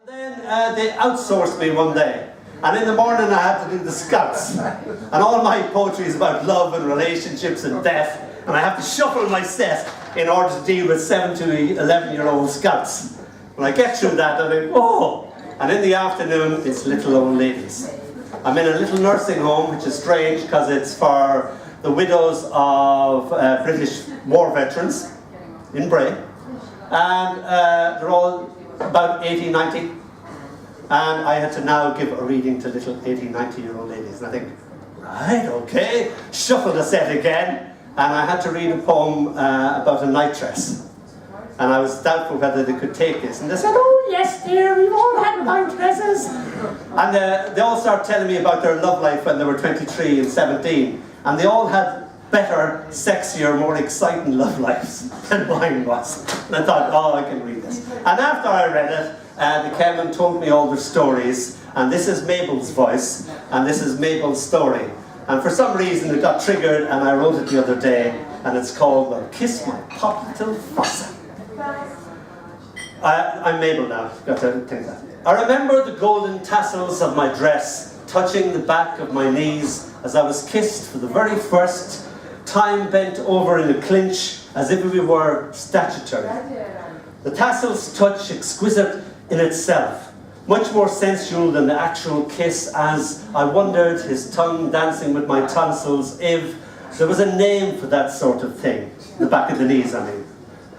Then they outsourced me one day, and in the morning I had to do the scouts, and all my poetry is about love and relationships and death, and I have to shuffle my set in order to deal with 7 to 11-year-old scouts. When I get through that, I think, oh! And in the afternoon, it's little old ladies. I'm in a little nursing home, which is strange because it's for the widows of British war veterans in Bray, and they're all about 80, 90, and I had to now give a reading to little 80, 90-year-old ladies, and I think, right, okay, shuffle the set again, and I had to read a poem about a night dress, and I was doubtful whether they could take this, and they said, oh yes dear, we've all had night dresses, and they all started telling me about their love life when they were 23 and 17, and they all had better, sexier, more exciting love lives than mine was. And I thought, oh, I can read this. And after I read it, they came and told me all their stories. And this is Mabel's voice, and this is Mabel's story. And for some reason it got triggered, and I wrote it the other day, and it's called Well, Kiss My Poetr Fossa. I'm Mabel now, got to think that. I remember the golden tassels of my dress touching the back of my knees as I was kissed for the very first time, bent over in a clinch as if we were statutory. The tassel's touch exquisite in itself, much more sensual than the actual kiss, as I wondered, his tongue dancing with my tonsils, if there was a name for that sort of thing. The back of the knees, I mean.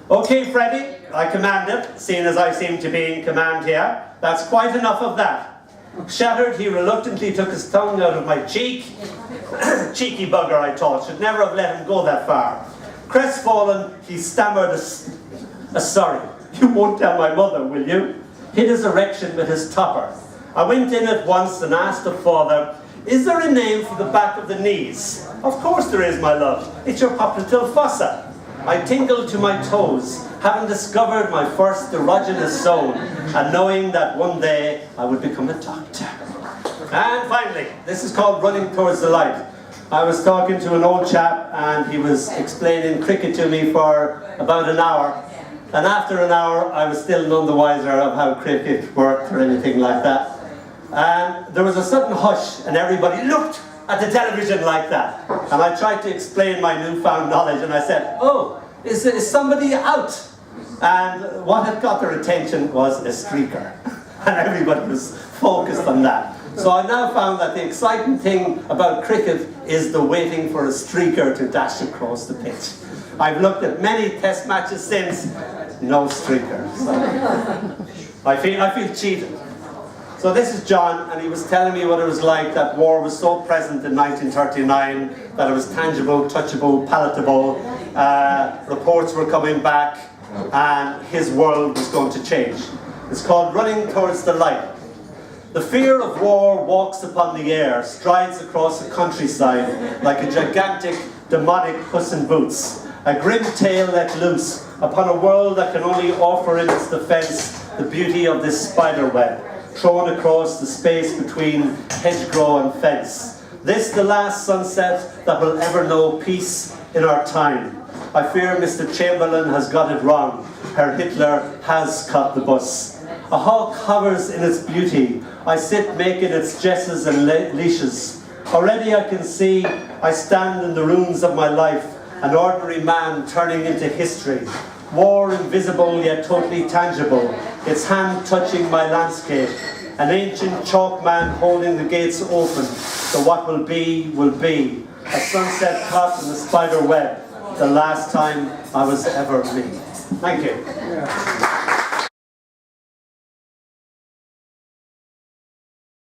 Okay, Freddie, I command it, seeing as I seem to be in command here. That's quite enough of that. Shattered, he reluctantly took his tongue out of my cheek. Cheeky bugger, I thought, should never have let him go that far. Crestfallen, he stammered a sorry. You won't tell my mother, will you? Hid his erection with his topper. I went in at once and asked the father, is there a name for the back of the knees? Of course there is, my love. It's your popliteal fossa. I tingled to my toes, having discovered my first erogenous zone, and knowing that one day I would become a doctor. And finally, this is called Running Towards the Light. I was talking to an old chap, and he was explaining cricket to me for about an hour. And after an hour, I was still none the wiser of how cricket worked or anything like that. And there was a sudden hush, and everybody looked at the television like that. And I tried to explain my newfound knowledge, and I said, oh, is somebody out? And what had got their attention was a streaker. And everybody was focused on that. So I now found that the exciting thing about cricket is the waiting for a streaker to dash across the pitch. I've looked at many test matches since, no streaker. So I feel cheated. So this is John, and he was telling me what it was like that war was so present in 1939 that it was tangible, touchable, palatable. Reports were coming back, and his world was going to change. It's called Running Towards the Light. The fear of war walks upon the air, strides across the countryside like a gigantic, demonic Puss in Boots, a grim tale let loose upon a world that can only offer in its defence the beauty of this spider web, thrown across the space between hedgerow and fence. This the last sunset that will ever know peace in our time. I fear Mr. Chamberlain has got it wrong. Herr Hitler has caught the bus. A hawk hovers in its beauty. I sit making its jesses and leashes. Already I can see I stand in the ruins of my life, an ordinary man turning into history. War invisible yet totally tangible, its hand touching my landscape. An ancient chalk man holding the gates open, so what will be, will be. A sunset caught in the spider web, the last time I was ever me. Thank you.